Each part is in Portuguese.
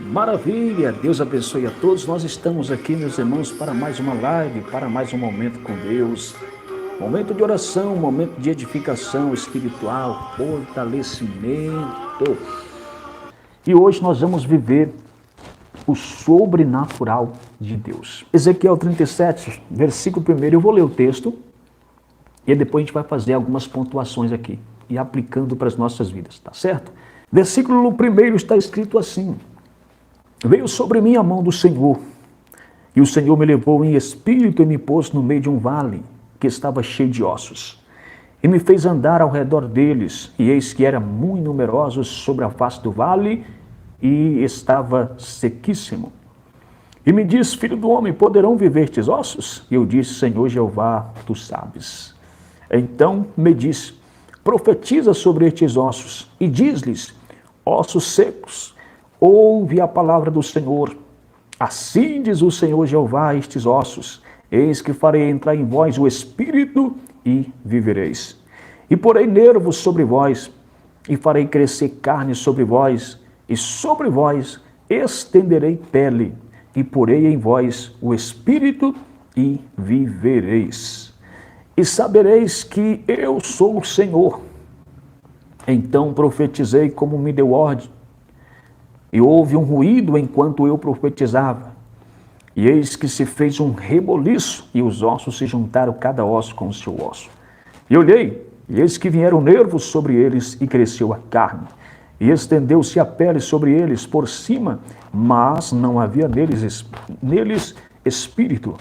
Maravilha, Deus abençoe a todos. Nós estamos aqui, meus irmãos, para mais uma live, para mais um momento com Deus. Momento de oração, momento de edificação espiritual, fortalecimento. E hoje nós vamos viver o sobrenatural de Deus. Ezequiel 37, versículo 1, eu vou ler o texto e depois a gente vai fazer algumas pontuações aqui e aplicando para as nossas vidas, tá certo? Versículo 1 está escrito assim: Veio sobre mim a mão do Senhor, e o Senhor me levou em espírito e me pôs no meio de um vale que estava cheio de ossos. E me fez andar ao redor deles, e eis que eram muito numerosos sobre a face do vale, e estava sequíssimo. E me disse: Filho do homem, poderão viver estes ossos? E eu disse: Senhor Jeová, tu sabes. Então me disse: Profetiza sobre estes ossos, e diz-lhes: Ossos secos, ouve a palavra do Senhor. Assim diz o Senhor Jeová a estes ossos: Eis que farei entrar em vós o Espírito e vivereis. E porei nervos sobre vós, e farei crescer carne sobre vós, e sobre vós estenderei pele, e porei em vós o Espírito e vivereis. E sabereis que eu sou o Senhor. Então profetizei como me deu ordem. E houve um ruído enquanto eu profetizava. E eis que se fez um reboliço, e os ossos se juntaram cada osso com o seu osso. E olhei, e eis que vieram nervos sobre eles, e cresceu a carne. E estendeu-se a pele sobre eles por cima, mas não havia neles espírito.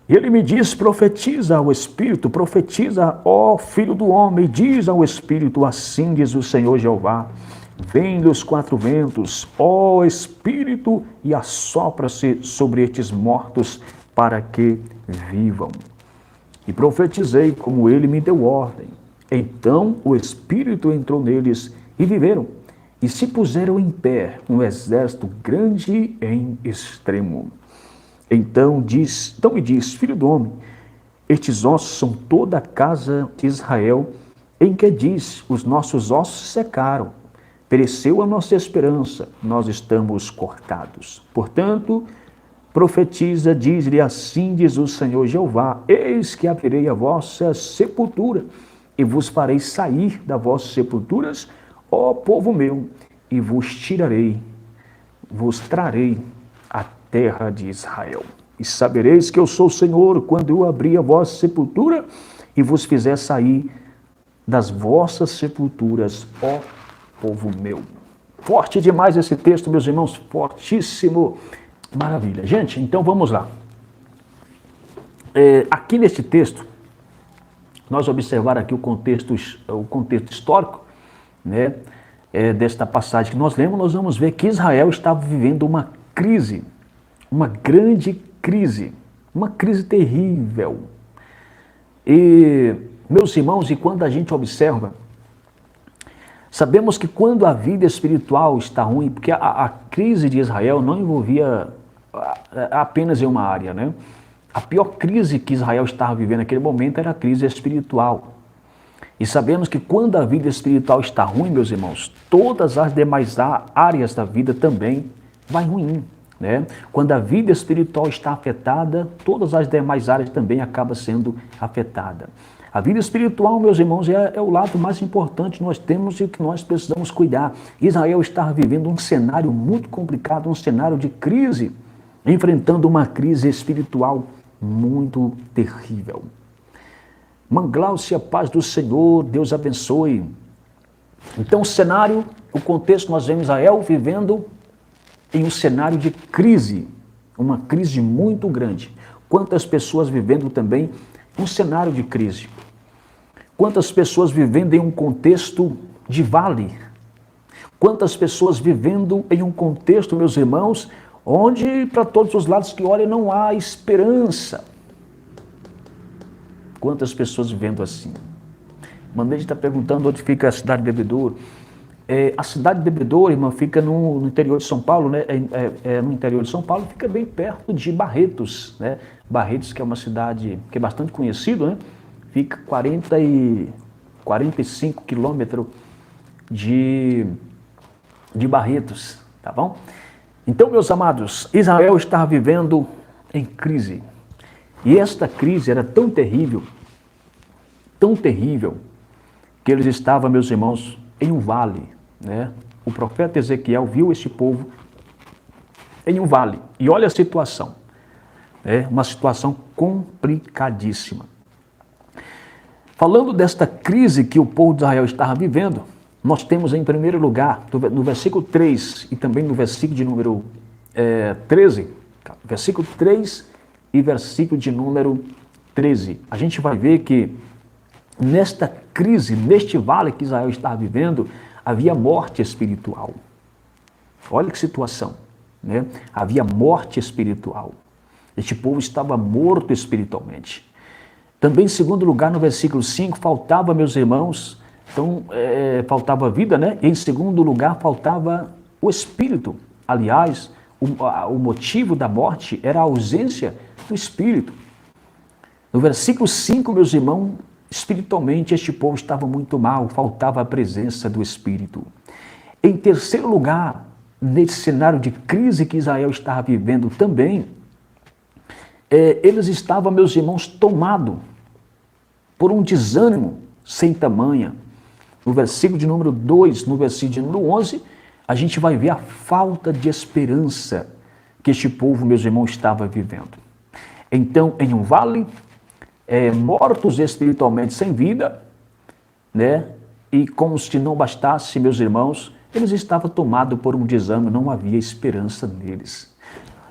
E ele me diz: Profetiza ao Espírito, profetiza, ó Filho do homem, diz ao Espírito: Assim diz o Senhor Jeová: Vem dos quatro ventos, ó Espírito, e assopra-se sobre estes mortos, para que vivam. E profetizei como ele me deu ordem. Então o Espírito entrou neles, e viveram, e se puseram em pé, um exército grande em extremo. Então me diz: Filho do homem, estes ossos são toda a casa de Israel, em que diz: Os nossos ossos secaram, pereceu a nossa esperança, nós estamos cortados. Portanto, profetiza, diz-lhe: Assim diz o Senhor Jeová: Eis que abrirei a vossa sepultura, e vos farei sair das vossas sepulturas, ó povo meu, e vos trarei a terra de Israel. E sabereis que eu sou o Senhor, quando eu abrir a vossa sepultura, e vos fizer sair das vossas sepulturas, ó povo meu. Forte demais esse texto, meus irmãos, fortíssimo. Maravilha. Gente, então vamos lá. Aqui neste texto, nós observar aqui o contexto histórico, né, desta passagem que nós lemos, nós vamos ver que Israel estava vivendo uma crise, uma grande crise, uma crise terrível. E, meus irmãos, e quando a gente observa, sabemos que quando a vida espiritual está ruim, porque a crise de Israel não envolvia apenas em uma área, né? A pior crise que Israel estava vivendo naquele momento era a crise espiritual. E sabemos que quando a vida espiritual está ruim, meus irmãos, todas as demais áreas da vida também vai ruim, né? Quando a vida espiritual está afetada, todas as demais áreas também acabam sendo afetadas. A vida espiritual, meus irmãos, é o lado mais importante que nós temos e que nós precisamos cuidar. Israel estava vivendo um cenário muito complicado, um cenário de crise, enfrentando uma crise espiritual muito terrível. Manglau-se a paz do Senhor, Deus abençoe. Então o contexto, nós vemos Israel vivendo em um cenário de crise, uma crise muito grande. Quantas pessoas vivendo também um cenário de crise. Quantas pessoas vivendo em um contexto de vale. Quantas pessoas vivendo em um contexto, meus irmãos, onde para todos os lados que olham não há esperança. Quantas pessoas vivendo assim? Mandei está perguntando onde fica a cidade de Bebedouro. A cidade de Bebedouro, irmã, fica no interior de São Paulo, né? No interior de São Paulo, fica bem perto de Barretos, né? Barretos, que é uma cidade que é bastante conhecida, né? Fica 45 quilômetros de Barretos, tá bom? Então, meus amados, Israel estava vivendo em crise. E esta crise era tão terrível, que eles estavam, meus irmãos, em um vale, né? O profeta Ezequiel viu este povo em um vale. E olha a situação, uma situação complicadíssima. Falando desta crise que o povo de Israel estava vivendo, nós temos em primeiro lugar, no versículo 3 e também no versículo de número 13, versículo 3 e versículo de número 13, a gente vai ver que nesta crise, neste vale que Israel estava vivendo, havia morte espiritual. Olha que situação, né? Havia morte espiritual. Este povo estava morto espiritualmente. Também, em segundo lugar, no versículo 5, faltava, meus irmãos, então, faltava vida, né? E em segundo lugar, faltava o espírito. Aliás, o motivo da morte era a ausência do espírito. No versículo 5, meus irmãos, espiritualmente este povo estava muito mal, faltava a presença do espírito. Em terceiro lugar, nesse cenário de crise que Israel estava vivendo também, eles estavam, meus irmãos, tomados por um desânimo sem tamanha. No versículo de número 2, no versículo de número 11, a gente vai ver a falta de esperança que este povo, meus irmãos, estava vivendo. Então, em um vale, mortos espiritualmente sem vida, né? E como se não bastasse, meus irmãos, eles estavam tomados por um desânimo, não havia esperança neles.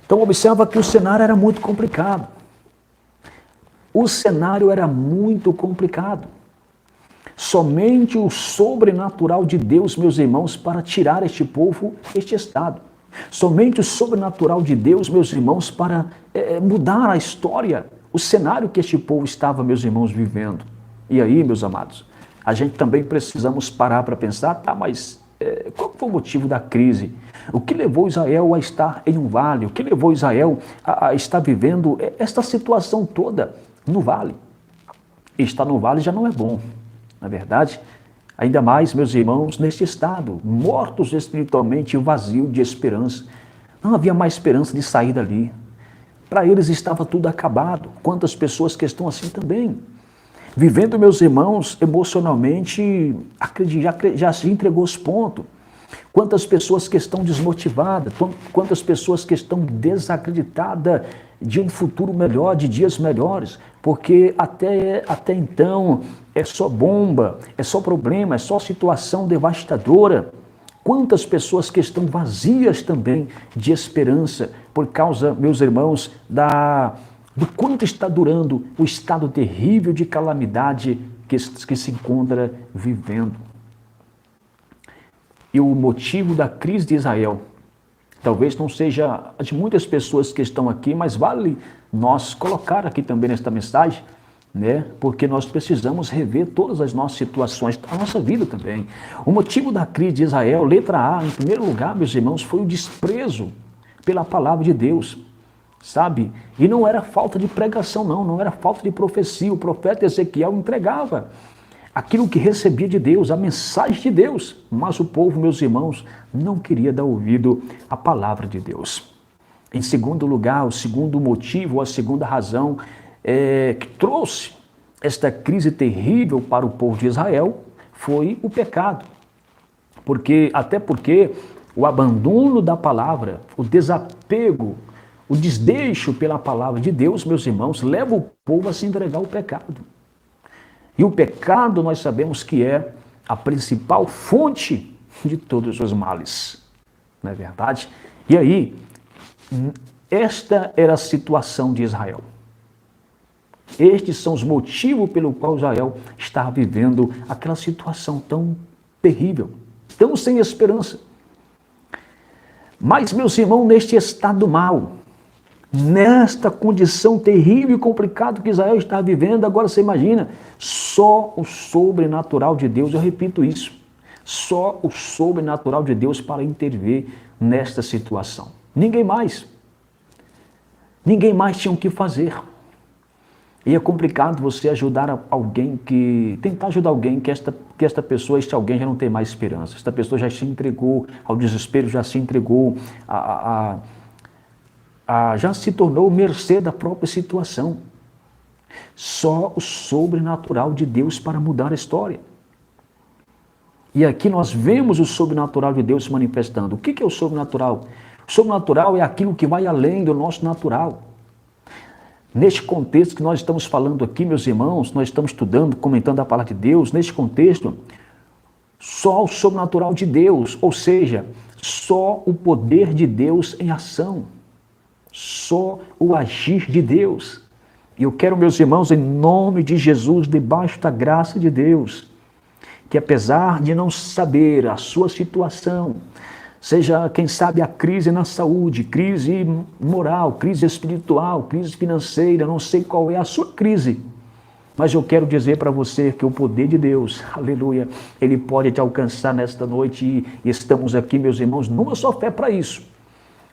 Então, observa que o cenário era muito complicado. O cenário era muito complicado. Somente o sobrenatural de Deus, meus irmãos, para tirar este povo, este estado. Somente o sobrenatural de Deus, meus irmãos, para mudar a história, o cenário que este povo estava, meus irmãos, vivendo. E aí, meus amados, a gente também precisamos parar para pensar, mas qual foi o motivo da crise? O que levou Israel a estar em um vale? O que levou Israel a estar vivendo esta situação toda no vale? Estar no vale já não é bom. Na verdade, ainda mais, meus irmãos, neste estado, mortos espiritualmente e vazio de esperança. Não havia mais esperança de sair dali. Para eles estava tudo acabado. Quantas pessoas que estão assim também. Vivendo, meus irmãos, emocionalmente, já se entregou os pontos. Quantas pessoas que estão desmotivadas, quantas pessoas que estão desacreditadas de um futuro melhor, de dias melhores, porque até então é só bomba, é só problema, é só situação devastadora. Quantas pessoas que estão vazias também de esperança por causa, meus irmãos, do quanto está durando o estado terrível de calamidade que se encontra vivendo. E o motivo da crise de Israel, talvez não seja de muitas pessoas que estão aqui, mas vale nós colocar aqui também nesta mensagem, né? Porque nós precisamos rever todas as nossas situações, a nossa vida também. O motivo da crise de Israel, letra A, em primeiro lugar, meus irmãos, foi o desprezo pela palavra de Deus, sabe? E não era falta de pregação, não era falta de profecia. O profeta Ezequiel entregava aquilo que recebia de Deus, a mensagem de Deus, mas o povo, meus irmãos, não queria dar ouvido à palavra de Deus. Em segundo lugar, o segundo motivo, a segunda razão que trouxe esta crise terrível para o povo de Israel foi o pecado. Até porque o abandono da palavra, o desapego, o desdeixo pela palavra de Deus, meus irmãos, leva o povo a se entregar ao pecado. E o pecado nós sabemos que é a principal fonte de todos os males. Não é verdade? E aí, esta era a situação de Israel. Estes são os motivos pelo qual Israel estava vivendo aquela situação tão terrível, tão sem esperança. Mas, meus irmãos, neste estado mal, nesta condição terrível e complicada que Israel está vivendo, agora você imagina, só o sobrenatural de Deus, eu repito isso, só o sobrenatural de Deus para intervir nesta situação. Ninguém mais tinha o que fazer. E é complicado você ajudar alguém tentar ajudar alguém que esta pessoa, este alguém já não tem mais esperança. Esta pessoa já se entregou ao desespero, já se entregou, já se tornou mercê da própria situação. Só o sobrenatural de Deus para mudar a história. E aqui nós vemos o sobrenatural de Deus se manifestando. O que é o sobrenatural? O sobrenatural é aquilo que vai além do nosso natural. Neste contexto que nós estamos falando aqui, meus irmãos, nós estamos estudando, comentando a palavra de Deus, neste contexto, só o sobrenatural de Deus, ou seja, só o poder de Deus em ação, só o agir de Deus. E eu quero, meus irmãos, em nome de Jesus, debaixo da graça de Deus, que apesar de não saber a sua situação, seja, quem sabe, a crise na saúde, crise moral, crise espiritual, crise financeira, não sei qual é a sua crise, mas eu quero dizer para você que o poder de Deus, aleluia, ele pode te alcançar nesta noite e estamos aqui, meus irmãos, numa só fé para isso,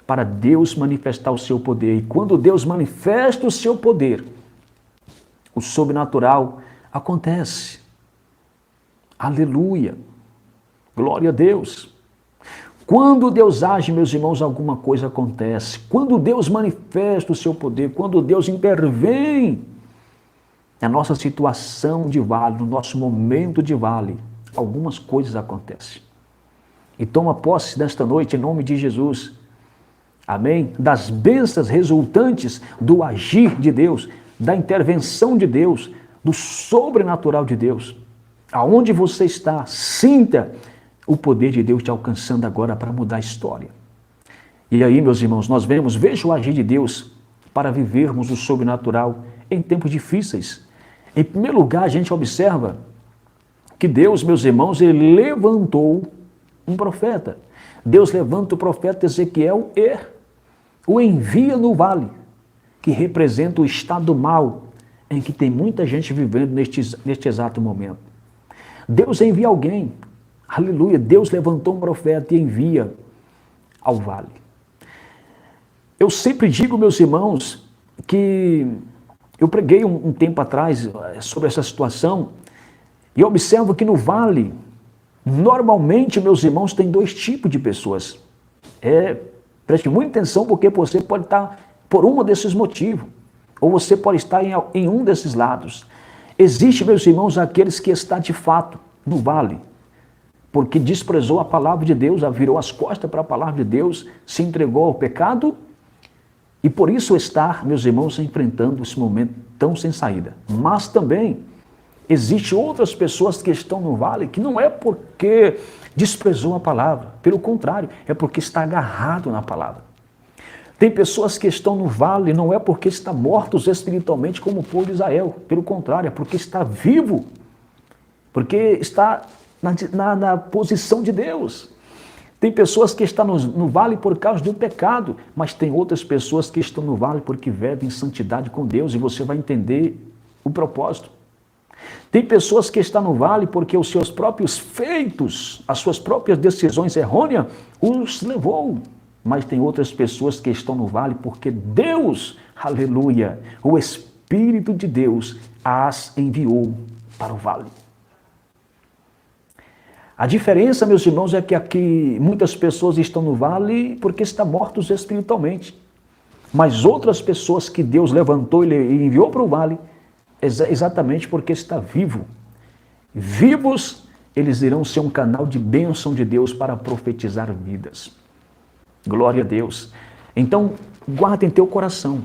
para Deus manifestar o seu poder. E quando Deus manifesta o seu poder, o sobrenatural acontece. Aleluia, glória a Deus. Quando Deus age, meus irmãos, alguma coisa acontece. Quando Deus manifesta o seu poder, quando Deus intervém na nossa situação de vale, no nosso momento de vale, algumas coisas acontecem. E toma posse nesta noite, em nome de Jesus, amém? Das bênçãos resultantes do agir de Deus, da intervenção de Deus, do sobrenatural de Deus. Aonde você está, sinta o poder de Deus te alcançando agora para mudar a história. E aí, meus irmãos, nós veja o agir de Deus para vivermos o sobrenatural em tempos difíceis. Em primeiro lugar, a gente observa que Deus, meus irmãos, ele levantou um profeta. Deus levanta o profeta Ezequiel e o envia no vale, que representa o estado mal em que tem muita gente vivendo neste exato momento. Deus envia alguém. Aleluia, Deus levantou um profeta e envia ao vale. Eu sempre digo, meus irmãos, que eu preguei um tempo atrás sobre essa situação e observo que no vale, normalmente, meus irmãos, tem dois tipos de pessoas. Preste muita atenção porque você pode estar por um desses motivos, ou você pode estar em um desses lados. Existe, meus irmãos, aqueles que estão de fato no vale, porque desprezou a palavra de Deus, virou as costas para a palavra de Deus, se entregou ao pecado e por isso está, meus irmãos, enfrentando esse momento tão sem saída. Mas também existem outras pessoas que estão no vale que não é porque desprezou a palavra, pelo contrário, é porque está agarrado na palavra. Tem pessoas que estão no vale não é porque estão mortos espiritualmente como o povo de Israel, pelo contrário, é porque está vivo, porque está na posição de Deus. Tem pessoas que estão no vale por causa do pecado, mas tem outras pessoas que estão no vale porque vivem em santidade com Deus e você vai entender o propósito. Tem pessoas que estão no vale porque os seus próprios feitos, as suas próprias decisões errôneas os levou. Mas tem outras pessoas que estão no vale porque Deus, aleluia, o Espírito de Deus as enviou para o vale. A diferença, meus irmãos, é que aqui muitas pessoas estão no vale porque estão mortos espiritualmente. Mas outras pessoas que Deus levantou e enviou para o vale, exatamente porque está vivo. Vivos, eles irão ser um canal de bênção de Deus para profetizar vidas. Glória a Deus. Então, guarda em teu coração.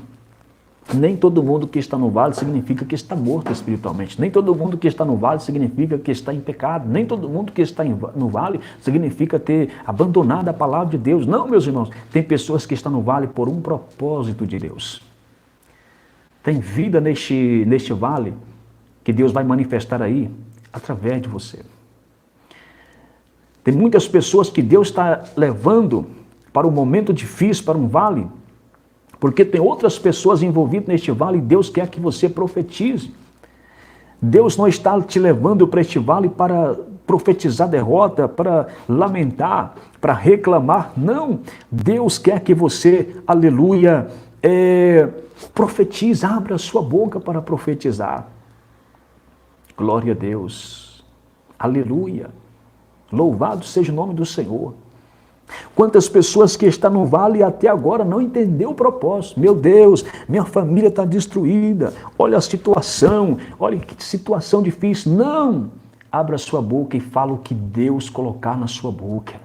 Nem todo mundo que está no vale significa que está morto espiritualmente. Nem todo mundo que está no vale significa que está em pecado. Nem todo mundo que está no vale significa ter abandonado a palavra de Deus. Não, meus irmãos. Tem pessoas que estão no vale por um propósito de Deus. Tem vida neste vale que Deus vai manifestar aí através de você. Tem muitas pessoas que Deus está levando para um momento difícil, para um vale, porque tem outras pessoas envolvidas neste vale e Deus quer que você profetize. Deus não está te levando para este vale para profetizar derrota, para lamentar, para reclamar. Não. Deus quer que você, aleluia, Profetiza, abra a sua boca para profetizar. Glória a Deus. Aleluia. Louvado seja o nome do Senhor. Quantas pessoas que estão no vale e até agora não entenderam o propósito. Meu Deus, minha família está destruída. Olha a situação, olha que situação difícil. Não! Abra a sua boca e fala o que Deus colocar na sua boca.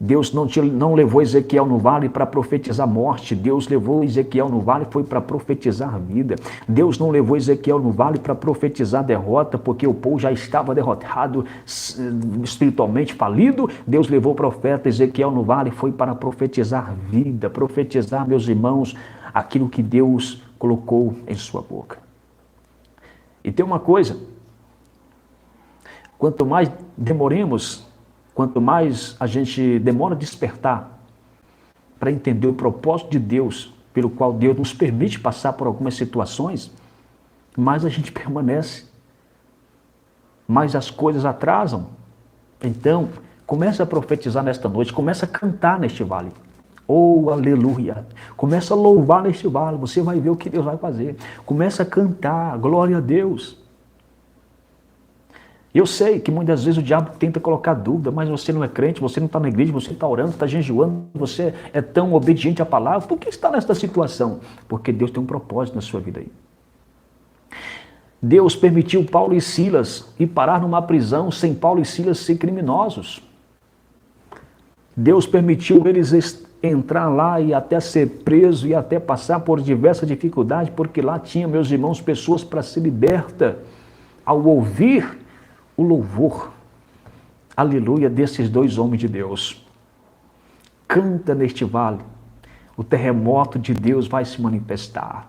Deus não levou Ezequiel no vale para profetizar morte. Deus levou Ezequiel no vale foi para profetizar vida. Deus não levou Ezequiel no vale para profetizar derrota, porque o povo já estava derrotado, espiritualmente falido. Deus levou o profeta Ezequiel no vale foi para profetizar vida, profetizar, meus irmãos, aquilo que Deus colocou em sua boca. E tem uma coisa, quanto mais demoremos, quanto mais a gente demora a despertar para entender o propósito de Deus, pelo qual Deus nos permite passar por algumas situações, mais a gente permanece, mais as coisas atrasam. Então, comece a profetizar nesta noite, comece a cantar neste vale. Oh, aleluia! Comece a louvar neste vale, você vai ver o que Deus vai fazer. Comece a cantar, glória a Deus. Eu sei que muitas vezes o diabo tenta colocar dúvida, mas você não é crente, você não está na igreja, você está orando, está jejuando, você é tão obediente à palavra. Por que está nesta situação? Porque Deus tem um propósito na sua vida aí. Deus permitiu Paulo e Silas ir parar numa prisão sem Paulo e Silas ser criminosos. Deus permitiu eles entrar lá e até ser preso e até passar por diversas dificuldades, porque lá tinha, meus irmãos, pessoas para ser liberta ao ouvir o louvor, aleluia, desses dois homens de Deus. Canta neste vale, o terremoto de Deus vai se manifestar.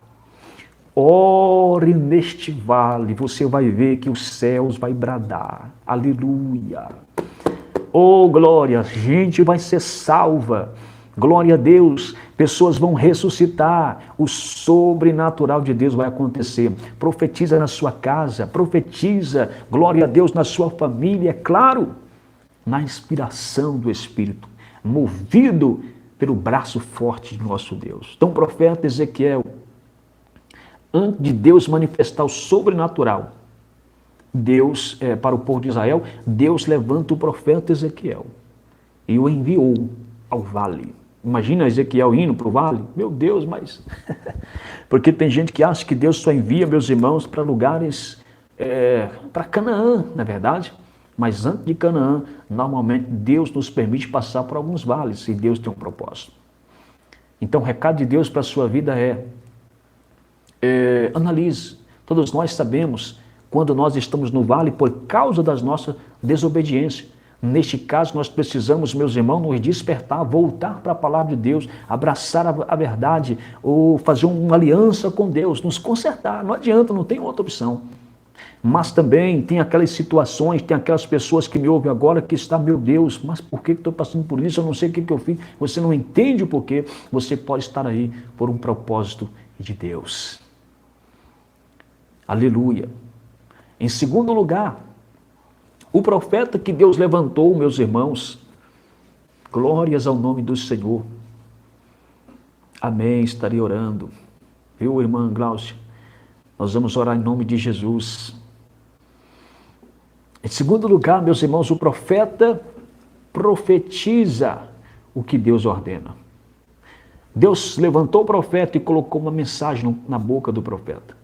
Ore neste vale, você vai ver que os céus vai bradar, aleluia. Oh, glória, gente vai ser salva, glória a Deus, pessoas vão ressuscitar, o sobrenatural de Deus vai acontecer. Profetiza na sua casa, profetiza, glória a Deus, na sua família, é claro, na inspiração do Espírito, movido pelo braço forte de nosso Deus. Então, profeta Ezequiel, antes de Deus manifestar o sobrenatural, Deus, para o povo de Israel, Deus levanta o profeta Ezequiel e o enviou ao vale. Imagina Ezequiel indo para o vale. Meu Deus, mas... Porque tem gente que acha que Deus só envia, meus irmãos, para lugares, para Canaã, na verdade. Mas antes de Canaã, normalmente Deus nos permite passar por alguns vales, e Deus tem um propósito. Então o recado de Deus para a sua vida analise. Todos nós sabemos quando nós estamos no vale por causa das nossas desobediências. Neste caso, nós precisamos, meus irmãos, nos despertar, voltar para a palavra de Deus, abraçar a verdade, ou fazer uma aliança com Deus, nos consertar. Não adianta, não tem outra opção. Mas também tem aquelas situações, tem aquelas pessoas que me ouvem agora que estão, meu Deus, mas por que estou passando por isso? Eu não sei o que eu fiz. Você não entende o porquê. Você pode estar aí por um propósito de Deus. Aleluia. Em segundo lugar, o profeta que Deus levantou, meus irmãos, glórias ao nome do Senhor. Amém, estarei orando. Viu, irmã Glaucia? Nós vamos orar em nome de Jesus. Em segundo lugar, meus irmãos, o profeta profetiza o que Deus ordena. Deus levantou o profeta e colocou uma mensagem na boca do profeta.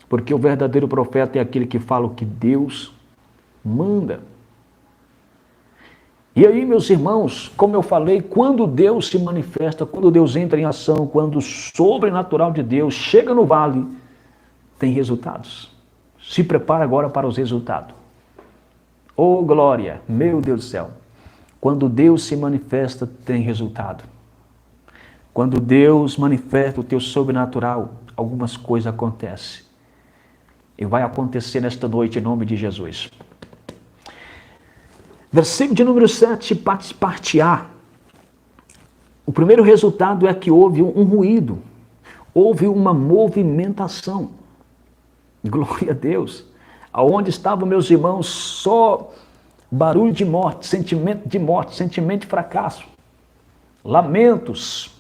Porque o verdadeiro profeta é aquele que fala o que Deus manda. E aí, meus irmãos, como eu falei, quando Deus se manifesta, quando Deus entra em ação, quando o sobrenatural de Deus chega no vale, tem resultados. Se prepara agora para os resultados. Oh, glória, meu Deus do céu. Quando Deus se manifesta, tem resultado. Quando Deus manifesta o teu sobrenatural, algumas coisas acontecem. E vai acontecer nesta noite em nome de Jesus. Versículo de número 7, parte A. O primeiro resultado é que houve um ruído. Houve uma movimentação. Glória a Deus. Aonde estavam, meus irmãos, só barulho de morte, sentimento de fracasso. Lamentos.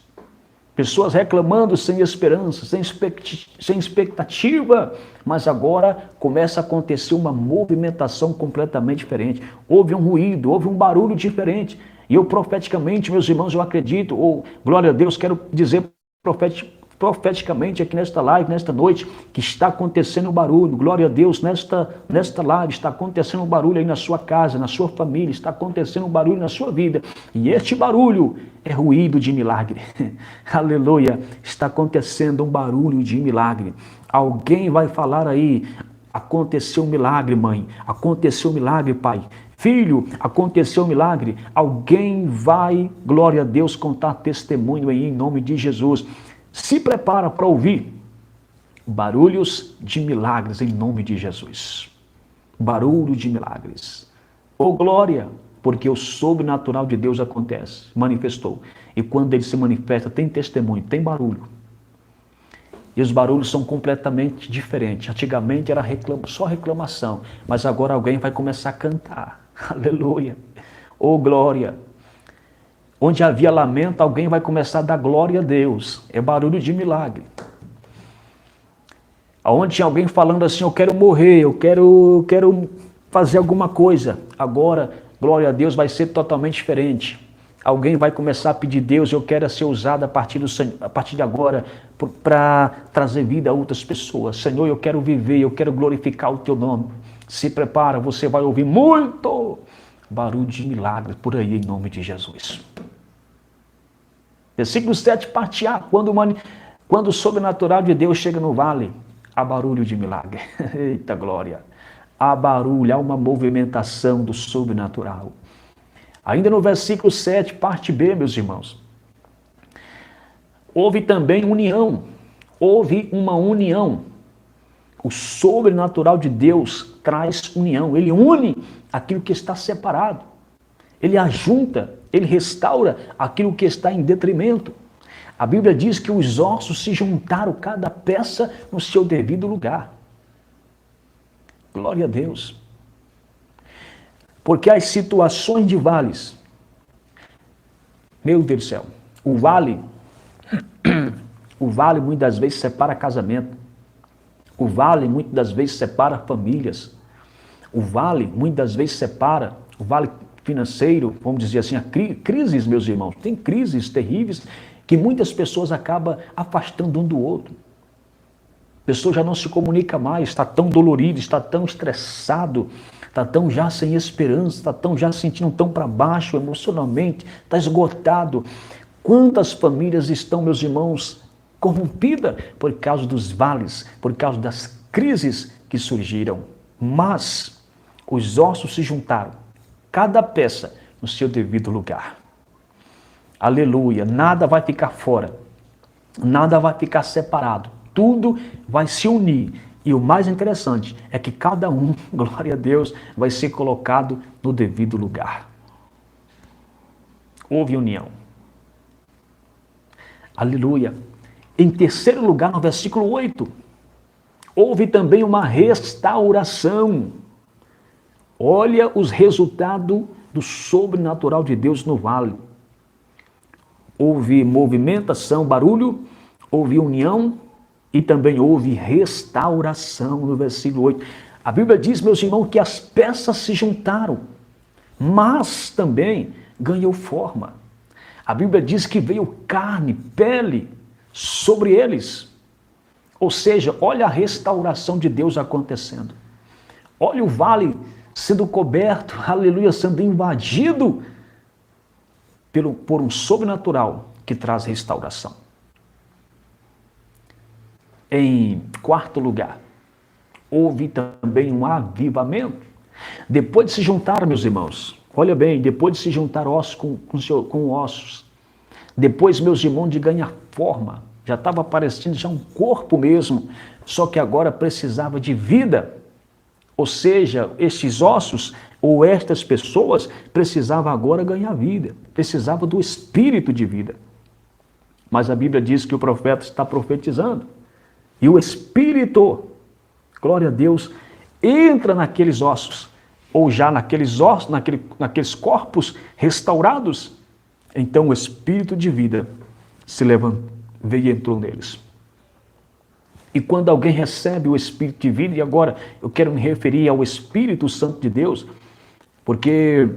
Pessoas reclamando sem esperança, sem expectativa, mas agora começa a acontecer uma movimentação completamente diferente. Houve um ruído, houve um barulho diferente. E eu profeticamente, meus irmãos, eu acredito, ou glória a Deus, quero dizer profeticamente aqui nesta live, nesta noite, que está acontecendo um barulho. Glória a Deus, nesta live está acontecendo um barulho aí na sua casa, na sua família, está acontecendo um barulho na sua vida. E este barulho é ruído de milagre. Aleluia, está acontecendo um barulho de milagre. Alguém vai falar aí, aconteceu um milagre, mãe, aconteceu um milagre, pai. Filho, aconteceu um milagre. Alguém vai, glória a Deus, contar testemunho aí em nome de Jesus. Se prepara para ouvir barulhos de milagres em nome de Jesus. Barulho de milagres. Oh glória, porque o sobrenatural de Deus acontece, manifestou. E quando ele se manifesta, tem testemunho, tem barulho. E os barulhos são completamente diferentes. Antigamente era só reclamação, mas agora alguém vai começar a cantar. Aleluia. Oh glória. Onde havia lamento, alguém vai começar a dar glória a Deus. É barulho de milagre. Onde tinha alguém falando assim, eu quero morrer, eu quero fazer alguma coisa. Agora, glória a Deus, vai ser totalmente diferente. Alguém vai começar a pedir, Deus, eu quero ser usado a partir de agora para trazer vida a outras pessoas. Senhor, eu quero viver, eu quero glorificar o teu nome. Se prepara, você vai ouvir muito barulho de milagre por aí em nome de Jesus. Versículo 7, parte A, quando o sobrenatural de Deus chega no vale, há barulho de milagre. Eita glória! Há barulho, há uma movimentação do sobrenatural. Ainda no versículo 7, parte B, meus irmãos. Houve também união. Houve uma união. O sobrenatural de Deus traz união. Ele une aquilo que está separado. Ele ajunta, ele restaura aquilo que está em detrimento. A Bíblia diz que os ossos se juntaram, cada peça no seu devido lugar. Glória a Deus. Porque as situações de vales, meu Deus do céu, o vale muitas das vezes separa casamento. O vale muitas das vezes separa famílias. O vale muitas das vezes separa, o vale financeiro, vamos dizer assim, a crises, meus irmãos. Tem crises terríveis que muitas pessoas acabam afastando um do outro. A pessoa já não se comunica mais, está tão dolorido, está tão estressado, está tão já sem esperança, está tão já se sentindo tão para baixo emocionalmente, está esgotado. Quantas famílias estão, meus irmãos, corrompidas por causa dos vales, por causa das crises que surgiram. Mas os ossos se juntaram, cada peça no seu devido lugar. Aleluia, nada vai ficar fora, nada vai ficar separado, tudo vai se unir. E o mais interessante é que cada um, glória a Deus, vai ser colocado no devido lugar. Houve união. Aleluia. Em terceiro lugar, no versículo 8, houve também uma restauração. Olha os resultados do sobrenatural de Deus no vale. Houve movimentação, barulho, houve união e também houve restauração no versículo 8. A Bíblia diz, meus irmãos, que as peças se juntaram, mas também ganhou forma. A Bíblia diz que veio carne, pele sobre eles. Ou seja, olha a restauração de Deus acontecendo. Olha o vale sendo coberto, aleluia, sendo invadido por um sobrenatural que traz restauração. Em quarto lugar, houve também um avivamento. Depois de se juntar, meus irmãos, olha bem, depois de se juntar ossos com ossos, depois, meus irmãos, de ganhar forma, já estava aparecendo já um corpo mesmo, só que agora precisava de vida. Ou seja, esses ossos ou estas pessoas precisavam agora ganhar vida, precisavam do espírito de vida. Mas a Bíblia diz que o profeta está profetizando e o espírito, glória a Deus, entra naqueles ossos, ou já naqueles ossos, naqueles corpos restaurados. Então o espírito de vida se veio e entrou neles. E quando alguém recebe o Espírito de vida, e agora eu quero me referir ao Espírito Santo de Deus, porque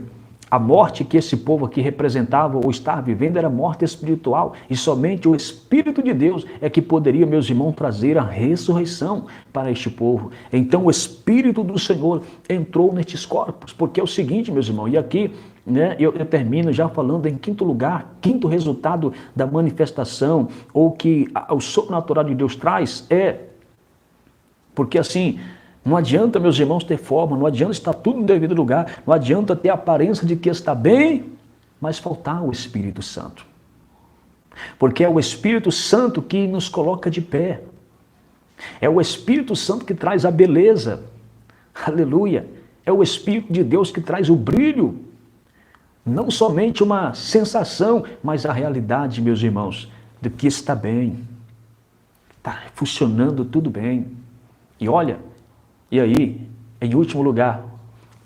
a morte que esse povo aqui representava ou estava vivendo era morte espiritual, e somente o Espírito de Deus é que poderia, meus irmãos, trazer a ressurreição para este povo. Então o Espírito do Senhor entrou nestes corpos, porque é o seguinte, meus irmãos, e aqui eu termino já falando em quinto lugar, quinto resultado da manifestação, ou que o sobrenatural de Deus traz porque assim, não adianta, meus irmãos, ter forma, não adianta estar tudo no devido lugar, não adianta ter a aparência de que está bem, mas faltar o Espírito Santo. Porque é o Espírito Santo que nos coloca de pé. É o Espírito Santo que traz a beleza. Aleluia. É o Espírito de Deus que traz o brilho. Não somente uma sensação, mas a realidade, meus irmãos, de que está bem. Está funcionando tudo bem. E olha, e aí, em último lugar,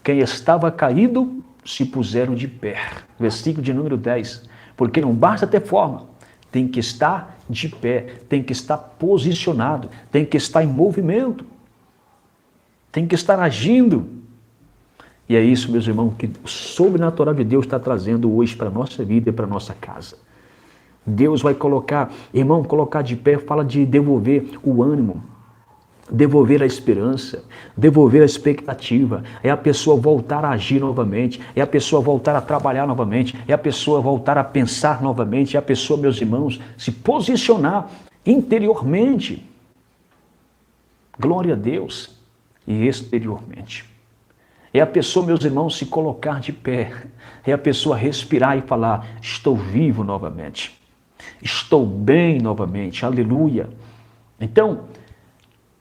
quem estava caído se puseram de pé. Versículo de número 10. Porque não basta ter forma, tem que estar de pé, tem que estar posicionado, tem que estar em movimento, tem que estar agindo. E é isso, meus irmãos, que o sobrenatural de Deus está trazendo hoje para a nossa vida e para a nossa casa. Deus vai colocar, irmão, colocar de pé, fala de devolver o ânimo, devolver a esperança, devolver a expectativa, é a pessoa voltar a agir novamente, é a pessoa voltar a trabalhar novamente, é a pessoa voltar a pensar novamente, é a pessoa, meus irmãos, se posicionar interiormente, glória a Deus, e exteriormente. É a pessoa, meus irmãos, se colocar de pé, é a pessoa respirar e falar, estou vivo novamente, estou bem novamente, aleluia. Então,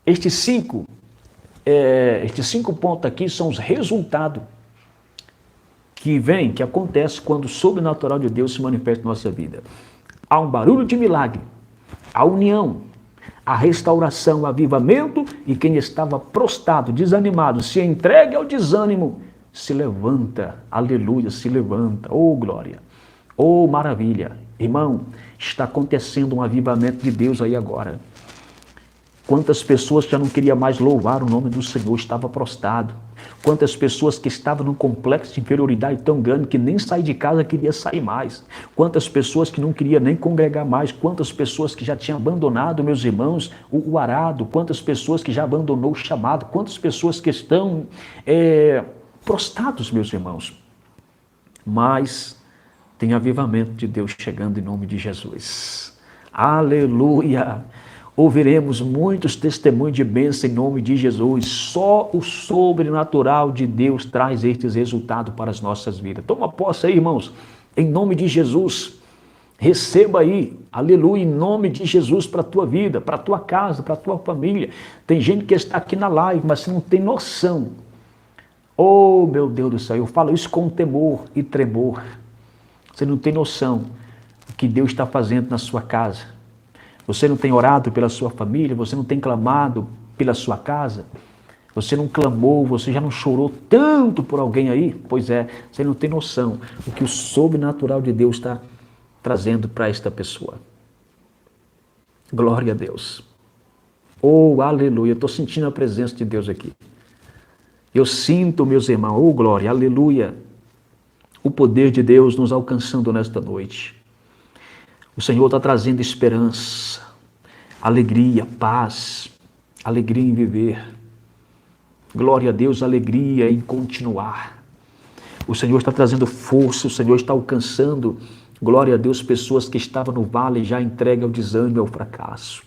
estes cinco pontos aqui são os resultados que acontece quando o sobrenatural de Deus se manifesta em nossa vida. Há um barulho de milagre, a união, a restauração, o avivamento, e quem estava prostrado, desanimado, se entregue ao desânimo, se levanta, aleluia, se levanta, oh glória, oh maravilha. Irmão, está acontecendo um avivamento de Deus aí agora. Quantas pessoas já não queriam mais louvar o nome do Senhor, estava prostrado. Quantas pessoas que estavam num complexo de inferioridade tão grande que nem sair de casa queria sair mais. Quantas pessoas que não queriam nem congregar mais. Quantas pessoas que já tinham abandonado, meus irmãos, o arado. Quantas pessoas que já abandonou o chamado. Quantas pessoas que estão prostrados, meus irmãos. Mas tem avivamento de Deus chegando em nome de Jesus. Aleluia! Ouviremos muitos testemunhos de bênção em nome de Jesus. Só o sobrenatural de Deus traz estes resultados para as nossas vidas. Toma posse aí, irmãos, em nome de Jesus. Receba aí, aleluia, em nome de Jesus para a tua vida, para a tua casa, para a tua família. Tem gente que está aqui na live, mas você não tem noção. Oh, meu Deus do céu, eu falo isso com temor e tremor. Você não tem noção do que Deus está fazendo na sua casa. Você não tem orado pela sua família, você não tem clamado pela sua casa, você não clamou, você já não chorou tanto por alguém aí? Pois é, você não tem noção do que o sobrenatural de Deus está trazendo para esta pessoa. Glória a Deus. Oh, aleluia, eu estou sentindo a presença de Deus aqui. Eu sinto, meus irmãos, oh glória, aleluia, o poder de Deus nos alcançando nesta noite. O Senhor está trazendo esperança, alegria, paz, alegria em viver. Glória a Deus, alegria em continuar. O Senhor está trazendo força, o Senhor está alcançando, glória a Deus, pessoas que estavam no vale já entregue ao desânimo e ao fracasso.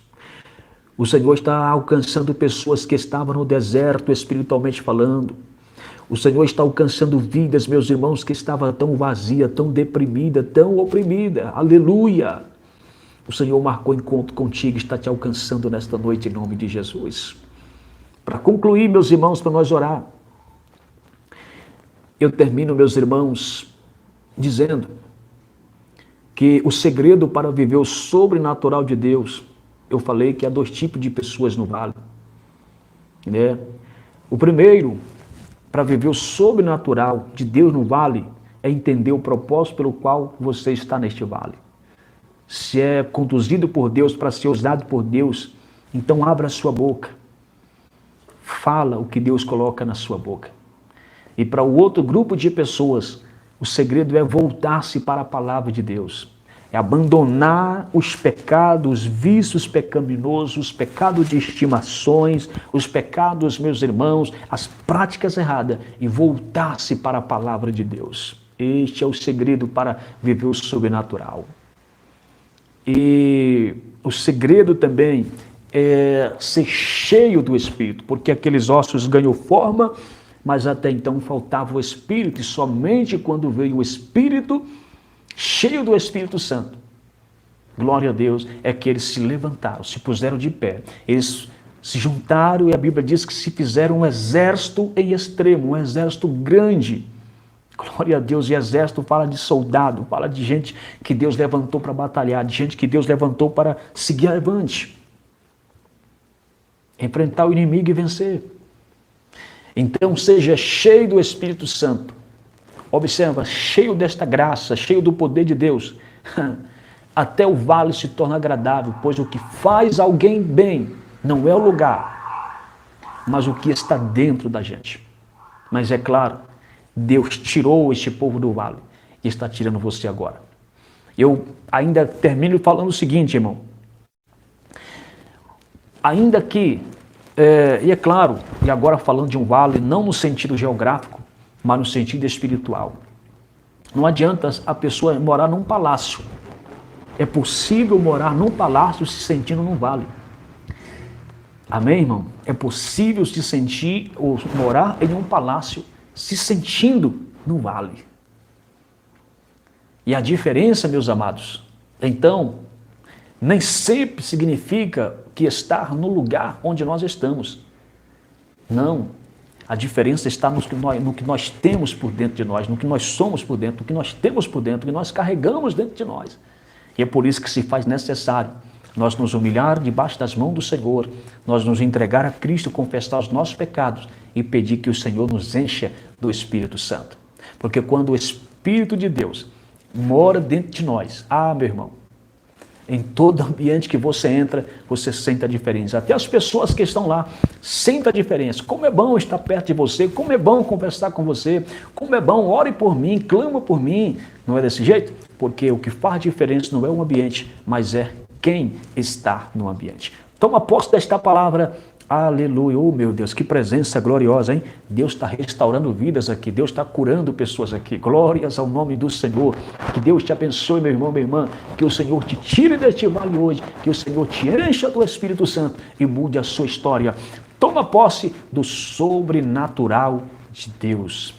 O Senhor está alcançando pessoas que estavam no deserto, espiritualmente falando. O Senhor está alcançando vidas, meus irmãos, que estavam tão vazia, tão deprimida, tão oprimida. Aleluia! O Senhor marcou encontro contigo, está te alcançando nesta noite em nome de Jesus. Para concluir, meus irmãos, para nós orar, eu termino, meus irmãos, dizendo que o segredo para viver o sobrenatural de Deus, eu falei que há dois tipos de pessoas no vale. O primeiro, para viver o sobrenatural de Deus no vale, é entender o propósito pelo qual você está neste vale. se é conduzido por Deus, para ser usado por Deus, então abra a sua boca. Fala o que Deus coloca na sua boca. E para o outro grupo de pessoas, o segredo é voltar-se para a palavra de Deus. É abandonar os pecados, os vícios pecaminosos, os pecados de estimações, os pecados, meus irmãos, as práticas erradas e voltar-se para a palavra de Deus. Este é o segredo para viver o sobrenatural. E o segredo também é ser cheio do Espírito, porque aqueles ossos ganham forma, mas até então faltava o Espírito, e somente quando veio o Espírito, cheio do Espírito Santo, glória a Deus, é que eles se levantaram, se puseram de pé, eles se juntaram e a Bíblia diz que se fizeram um exército em extremo, um exército grande, glória a Deus. E exército fala de soldado, fala de gente que Deus levantou para batalhar, de gente que Deus levantou para seguir avante, enfrentar o inimigo e vencer. Então seja cheio do Espírito Santo. Observa, cheio desta graça, cheio do poder de Deus. Até o vale se torna agradável, pois o que faz alguém bem não é o lugar, mas o que está dentro da gente. Mas é claro, Deus tirou este povo do vale e está tirando você agora. Eu ainda termino falando o seguinte, irmão. Ainda que, e é claro, e agora falando de um vale, não no sentido geográfico, mas no sentido espiritual. Não adianta a pessoa morar num palácio. É possível morar num palácio se sentindo num vale. Amém, irmão? É possível se sentir ou morar em um palácio se sentindo num vale. E a diferença, meus amados, então, nem sempre significa que estar no lugar onde nós estamos. Não. A diferença está no que nós temos por dentro de nós, no que nós somos por dentro, no que nós temos por dentro, no que nós carregamos dentro de nós. E é por isso que se faz necessário nós nos humilhar debaixo das mãos do Senhor, nós nos entregar a Cristo, confessar os nossos pecados e pedir que o Senhor nos encha do Espírito Santo. Porque quando o Espírito de Deus mora dentro de nós, meu irmão, em todo ambiente que você entra, você sente a diferença. Até as pessoas que estão lá sentem a diferença. Como é bom estar perto de você, como é bom conversar com você, como é bom, ore por mim, clama por mim. Não é desse jeito? Porque o que faz diferença não é o ambiente, mas é quem está no ambiente. Toma posse desta palavra. Aleluia, oh meu Deus, que presença gloriosa, hein? Deus está restaurando vidas aqui, Deus está curando pessoas aqui, glórias ao nome do Senhor. Que Deus te abençoe, meu irmão, minha irmã, que o Senhor te tire deste vale hoje, que o Senhor te encha do Espírito Santo e mude a sua história. Toma posse do sobrenatural de Deus.